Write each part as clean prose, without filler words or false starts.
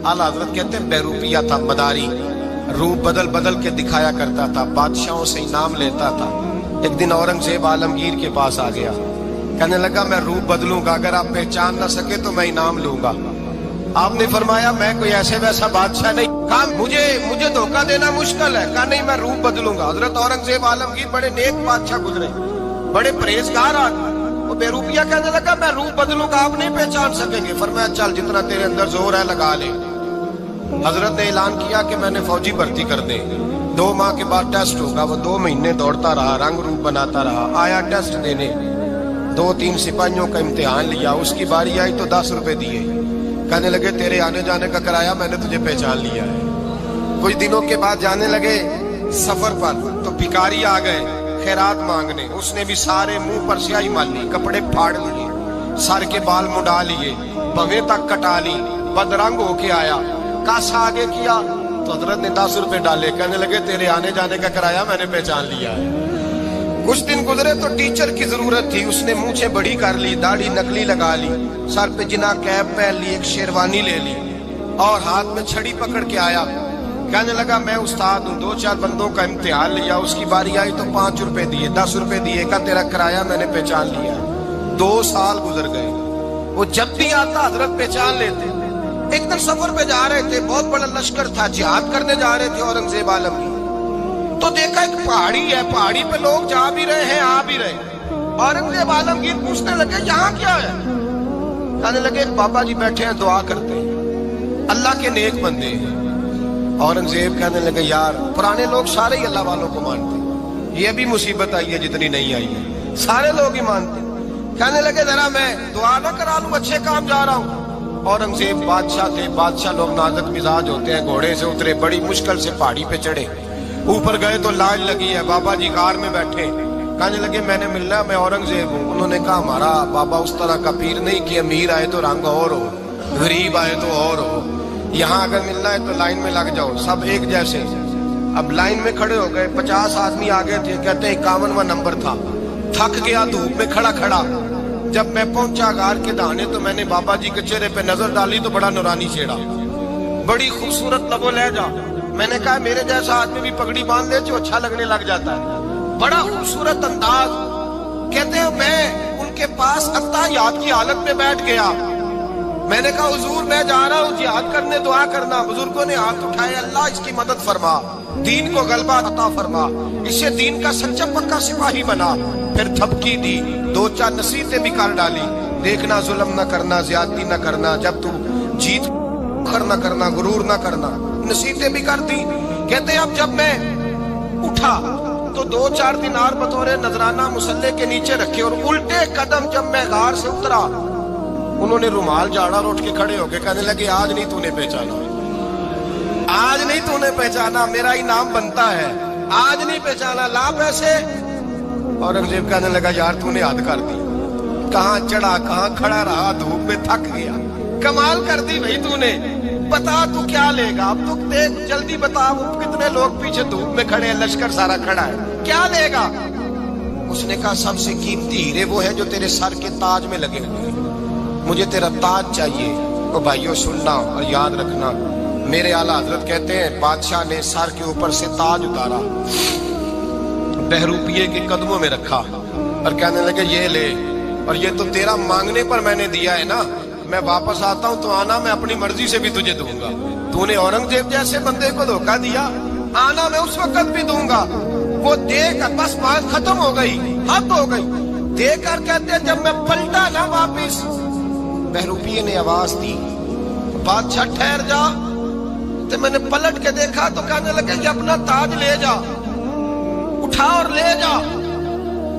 आला हजरत कहते हैं बहरूपिया था मदारी, रूप बदल बदल के दिखाया करता था, बादशाहों से इनाम लेता था। एक दिन औरंगजेब आलमगीर के पास आ गया, कहने लगा मैं रूप बदलूंगा, अगर आप पहचान ना सके तो मैं इनाम लूंगा। आपने फरमाया मैं कोई ऐसे वैसा बादशाह नहीं। कहा मुझे धोखा देना मुश्किल है। कहा नहीं मैं रूप बदलूंगा। हजरत औरंगजेब आलमगीर बड़े नेक बादशाह गुजरे, बड़े परहेजगार आदमी। वो बेरूपिया कहने लगा मैं रूप बदलूंगा, आप नहीं पहचान सकेंगे। फरमाया चल जितना तेरे अंदर जोर है लगा ले। हजरत ने ऐलान किया कि मैंने फौजी भर्ती कर दे, 2 माह के बाद टेस्ट होगा। वो 2 महीने दौड़ता रहा, रंग रूप बनाता रहा। आया टेस्ट देने, 2-3 सिपाहियों का इम्तिहान लिया। उसकी बारी आई तो 10 रुपए दिए, कहने लगे तेरे आने जाने का किराया मैंने तुझे पहचान लिया है। कुछ दिनों के बाद जाने लगे सफर पर, तो भिखारी आ गए खैरात मांगने। उसने भी सारे मुंह पर स्याही माली, कपड़े फाड़ लिए, सर के बाल मुड़ा लिए, भवें तक कटा ली, बदरंग होके आया। कासा आगे किया तो हजरत ने 10 रुपए डाले, कहने लगे तेरे आने जाने का किराया मैंने पहचान लिया है। कुछ दिन गुजरे तो टीचर की जरूरत थी। उसने मूछें बड़ी कर ली, दाढ़ी नकली लगा ली, सर पे जिना कैप पहन ली, एक शेरवानी ले ली और हाथ में छड़ी पकड़ के आया। कहने लगा मैं उस्ताद हूँ, 2-4 बंदों का इम्तिहान लिया। उसकी बारी आई तो 5 रुपए दिए, 10 रुपए दिए, का तेरा किराया मैंने पहचान लिया। 2 साल गुजर गए। वो जब भी आता हजरत पहचान लेते। एक दिन सफर पे जा रहे थे, बहुत बड़ा लश्कर था, जिहाद करने जा रहे थे औरंगजेब आलमगीर। तो देखा एक पहाड़ी है, पहाड़ी पे लोग जा भी रहे हैं आ भी रहे। औरंगजेब आलमगीर पूछने लगे यहाँ क्या है? कहने लगे बाबा जी बैठे हैं दुआ करते हैं, अल्लाह के नेक बंदे हैं। औरंगजेब कहने लगे यार पुराने लोग सारे ही अल्लाह वालों को मानते, ये भी मुसीबत आई है जितनी नहीं आई है, सारे लोग ही मानते। कहने लगे जरा मैं दुआ ना करा लूं, अच्छे काम जा रहा हूँ। औरंगजेब बादशाह थे, बादशाह लोग नाजुक मिजाज होते हैं। घोड़े से उतरे, बड़ी मुश्किल से पहाड़ी पे चढ़े, ऊपर गए तो लाइन लगी है। बाबा जी गार में बैठे, कहने लगे मैंने मिलना है, मैं औरंगजेब हूँ। उन्होंने कहा हमारा बाबा उस तरह का पीर नहीं कि अमीर आए तो रंग और हो, गरीब आए तो और हो। यहाँ अगर मिलना है तो लाइन में लग जाओ, सब एक जैसे। अब लाइन में खड़े हो गए, 50 आदमी आगे थे। कहते 51वां नंबर था। थक गया धूप में खड़ा खड़ा। जब मैं पहुंचा गार के दाने तो मैंने बाबा जी के चेहरे पे नजर डाली तो बड़ा नूरानी चेहरा, बड़ी खूबसूरत लबो लहजा। मैंने कहा मेरे जैसा आदमी भी पगड़ी बांध ले जो अच्छा लगने लग जाता है, बड़ा खूबसूरत अंदाज। कहते हैं मैं उनके पास अत्ताहियात की हालत में बैठ गया। मैंने कहा हुजूर मैं जा रहा हूँ जिहाद करने, दुआ करना। बुजुर्गों ने हाथ उठाए, अल्लाह इसकी मदद फरमा, दीन को गलबा अता फरमा, इससे दीन का सच्चा पक्का सिपाही बना। फिर थपकी दी, 2-4 नसीहतें भी कर डाली। देखना जुल्म न करना, ज्यादती न करना, जब तू जीत न करना, गुरूर न करना, नसीहतें भी कर दी। कहते अब जब मैं उठा तो 2-4 दिनार बतौर नजराना मुसल्ले के नीचे रखे और उल्टे कदम जब मैं गार से उतरा, उन्होंने रुमाल झाड़ा और उठ के खड़े हो गए। कहने लगे आज नहीं तूने पहचाना, आज नहीं तूने पहचाना, मेरा इनाम बनता है, आज नहीं पहचाना, ला पैसे। औरंगजेब कहने लगा यार तूने हद कर दी, कहाँ चढ़ा कहाँ खड़ा रहा, धूप में थक गया, कमाल कर दी भाई तूने। बता तू क्या लेगा, अब तू देख जल्दी बता, वो कितने लोग पीछे धूप में खड़े हैं, लश्कर सारा खड़ा है, क्या लेगा? उसने कहा सबसे कीमती हीरे वो है जो तेरे सर के ताज में लगे हुए, मुझे तेरा ताज चाहिए। तो भाइयों सुनना और याद रखना, मेरे आला हजरत कहते हैं बादशाह ने सर के ऊपर से ताज उतारा, बहरूपिये के कदमों में रखा और कहने लगे ये ले, और ये तो तेरा मांगने पर मैंने दिया है ना, मैं वापस आता हूँ तो आना, मैं अपनी मर्जी से भी तुझे दूंगा। तूने औरंगजेब जैसे बंदे को धोखा दिया, आना मैं उस वक्त भी दूंगा। वो देकर बस बात खत्म हो गई, हद हो गई। देकर कहते जब मैं पलटा ना वापिस, बहरूपिये ने आवाज दी बादशाह ठहर जा। तो मैंने पलट के देखा तो कहने लगे ये अपना ताज ले जा, उठा और ले जा।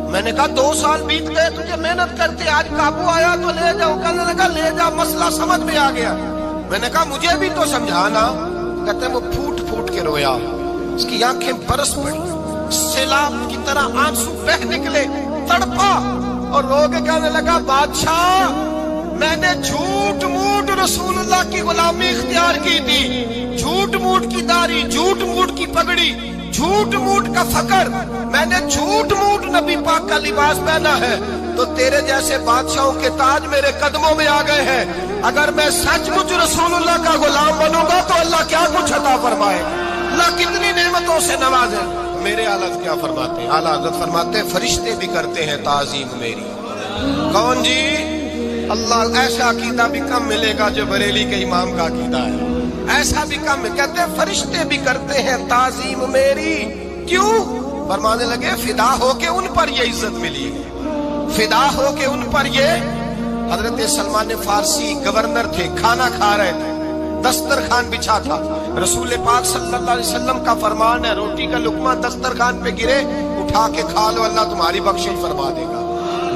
मैंने कहा 2 साल बीत गए तुझे मेहनत करते, आज काबू आया तो ले जाओ। कहने लगा ले जा, मसला समझ में आ गया। मैंने कहा मुझे भी तो समझाना। कहते वो फूट फूट के रोया, उसकी आंखें बरस पड़ी, सैलाब की तरह आंसू बह निकले, तड़पा और रो के कहने लगा बादशाह मैंने झूठ मूठ रसूलुल्लाह की गुलामी इख्तियार की थी, झूठ मूठ की दाढ़ी, झूठ मूठ की पगड़ी, झूठ मूठ का फकर, मैंने झूठ मूठ नबी पाक का लिबास पहना है, तो तेरे जैसे बादशाहों के ताज मेरे कदमों में आ गए हैं। अगर मैं सचमुच रसूलुल्लाह का गुलाम बनूंगा اللہ کیا کچھ عطا فرمائے, اللہ کتنی نعمتوں سے نوازے. میرے حضرت کیا فرماتے ہیں؟ اعلیٰ حضرت فرماتے ہیں فرشتے بھی کرتے ہیں تعظیم میری. کون جی؟ اللہ. ایسا عقیدہ بھی کم ملے گا جو بریلی کے امام کا عقیدہ ہے, ایسا بھی کم. کہتے ہیں فرشتے بھی کرتے ہیں تعظیم میری. کیوں؟ فرمانے لگے فدا ہو کے ان پر یہ عزت ملی, فدا ہو کے ان پر یہ. حضرت سلمان فارسی گورنر تھے, کھانا کھا رہے تھے, دسترخوان بچھا تھا. رسول پاک صلی اللہ علیہ وسلم کا فرمان ہے روٹی کا لقمہ دسترخوان پہ گرے اٹھا کے کھا لو, اللہ تمہاری بخشش فرما دے گا.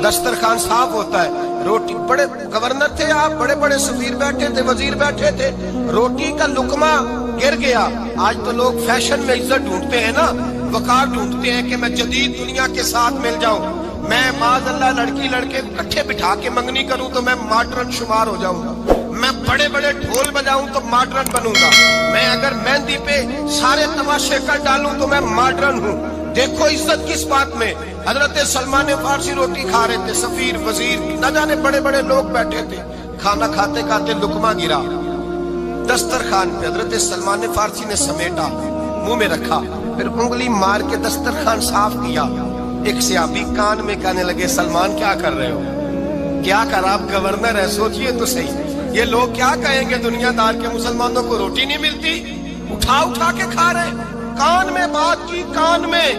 دسترخوان صاف ہوتا ہے. روٹی, بڑے گورنر تھے آپ, بڑے بڑے سفیر بیٹھے تھے, وزیر بیٹھے تھے, روٹی کا لقمہ گر گیا. آج تو لوگ فیشن میں عزت ڈھونڈتے ہیں نا, وقار ڈھونڈتے ہیں کہ میں جدید دنیا کے ساتھ مل جاؤں, میں معاذ اللہ لڑکی لڑکے اکٹھے بٹھا کے منگنی کروں تو میں ماڈرن شمار ہو جاؤں گا, میں بڑے بڑے ڈھول بجاؤں تو ماڈرن بنوں گا, میں اگر مہندی پہ سارے تماشے کر ڈالوں تو میں ماڈرن ہوں. دیکھو عزت کس بات میں. حضرت سلمان فارسی روٹی کھا رہے تھے, سفیر وزیر نہ جانے بڑے بڑے لوگ بیٹھے تھے, کھانا کھاتے کھاتے لقمہ گرا دسترخوان پہ. حضرت سلمان فارسی نے سمیٹا, منہ میں رکھا, پھر انگلی مار کے دسترخوان صاف کیا. ایک صحابی کان میں کہنے لگے سلمان کیا کر رہے ہو, کیا کر, آپ گورنر ہے, سوچئے تو صحیح, یہ لوگ کیا کہیں گے دنیا دار کے مسلمانوں کو روٹی نہیں ملتی, اٹھا اٹھا کے کھا رہے. کان میں بات کی, کان میں.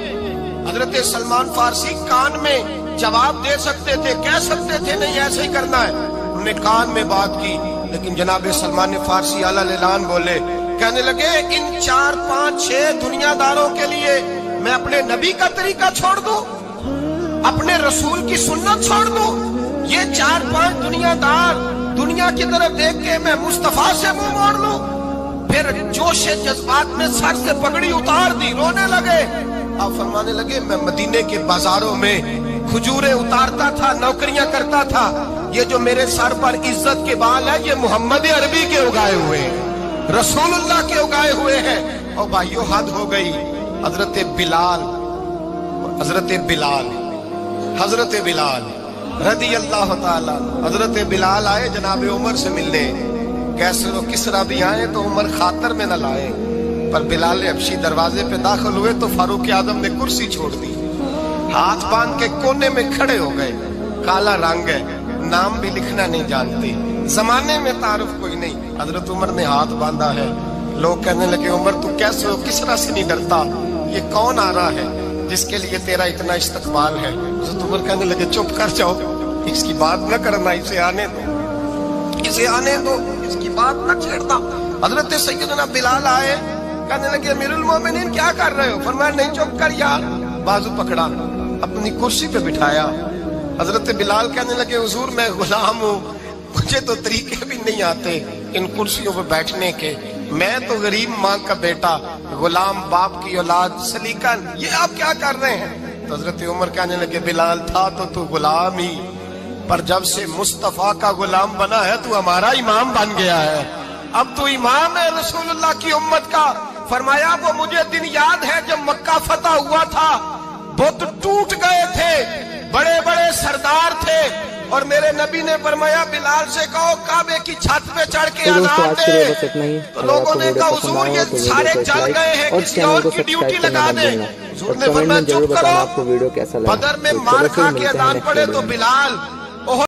حضرت سلمان فارسی کان میں جواب دے سکتے تھے, کہہ سکتے تھے نہیں ایسے ہی کرنا ہے, انہوں نے کان میں بات کی. لیکن جناب سلمان فارسی اعلیٰ اعلان بولے, کہنے لگے ان 4 5 6 دنیا داروں کے لیے میں اپنے نبی کا طریقہ چھوڑ دوں, اپنے رسول کی سنت چھوڑ دوں. یہ 4 5 دنیا دار دنیا کی طرف دیکھ کے میں مصطفیٰ سے منہ موڑ لوں. پھر جوش جذبات میں سر سے پگڑی اتار دی, رونے لگے. آپ فرمانے لگے میں مدینے کے بازاروں میں کھجوریں اتارتا تھا, نوکریاں کرتا تھا, یہ جو میرے سر پر عزت کے بال ہے یہ محمد عربی کے اگائے ہوئے ہیں, رسول اللہ کے اگائے ہوئے ہیں. اور بھائیو حد ہو گئی. حضرت بلال, حضرت بلال, حضرت بلال رضی اللہ تعالیٰ, حضرت بلال آئے جناب عمر سے ملنے. کیسر و کسرا بھی آئے تو عمر خاطر میں نہ لائے, پر بلال حبشی دروازے پہ داخل ہوئے تو فاروق اعظم نے کرسی چھوڑ دی, ہاتھ باندھ کے کونے میں کھڑے ہو گئے. کالا رنگ ہے, نام بھی لکھنا نہیں جانتے, زمانے میں تعارف کوئی نہیں. حضرت عمر نے ہاتھ باندھا ہے. لوگ کہنے لگے عمر تو کیسے ہو کسرا سے نہیں ڈرتا, یہ کون آ رہا ہے جس کے لیے تیرا اتنا استقبال ہے. حضرت عمر کہنے لگے چپ کر جاؤ, اس کی بات نہ کرنا, اسے آنے دو, اسے آنے دو, اس کی بات نہ چھیڑنا. حضرت سیدنا بلال آئے, کہنے لگے امیر المومنین کیا کر رہے ہو؟ فرمایا نہیں چپ کر یار. بازو پکڑا, اپنی کرسی پہ بٹھایا. حضرت بلال کہنے لگے حضور میں غلام ہوں, مجھے تو طریقے بھی نہیں آتے ان کرسیوں پہ بیٹھنے کے, میں تو غریب ماں کا بیٹا, غلام باپ کی اولاد, سلیقن, یہ آپ کیا کر رہے ہیں؟ تو حضرت عمر کہنے لگے بلال تھا تو غلام ہی, پر جب سے مصطفیٰ کا غلام بنا ہے تو ہمارا امام بن گیا ہے, اب تو امام ہے رسول اللہ کی امت کا. فرمایا وہ مجھے دن یاد ہے جب مکہ فتح ہوا تھا, بت ٹوٹ گئے تھے, بڑے بڑے سردار تھے, اور میرے نبی نے فرمایا بلال سے کہو کعبے کی چھت پہ چڑھ کے اذان دے. تو لوگوں نے کہا حضور یہ سارے جل گئے ہیں, کسی اور کی ڈیوٹی لگا دیں. حضور نے فرمایا چپ کرو, بدر میں مار کھا کے اذان پڑے تو بلال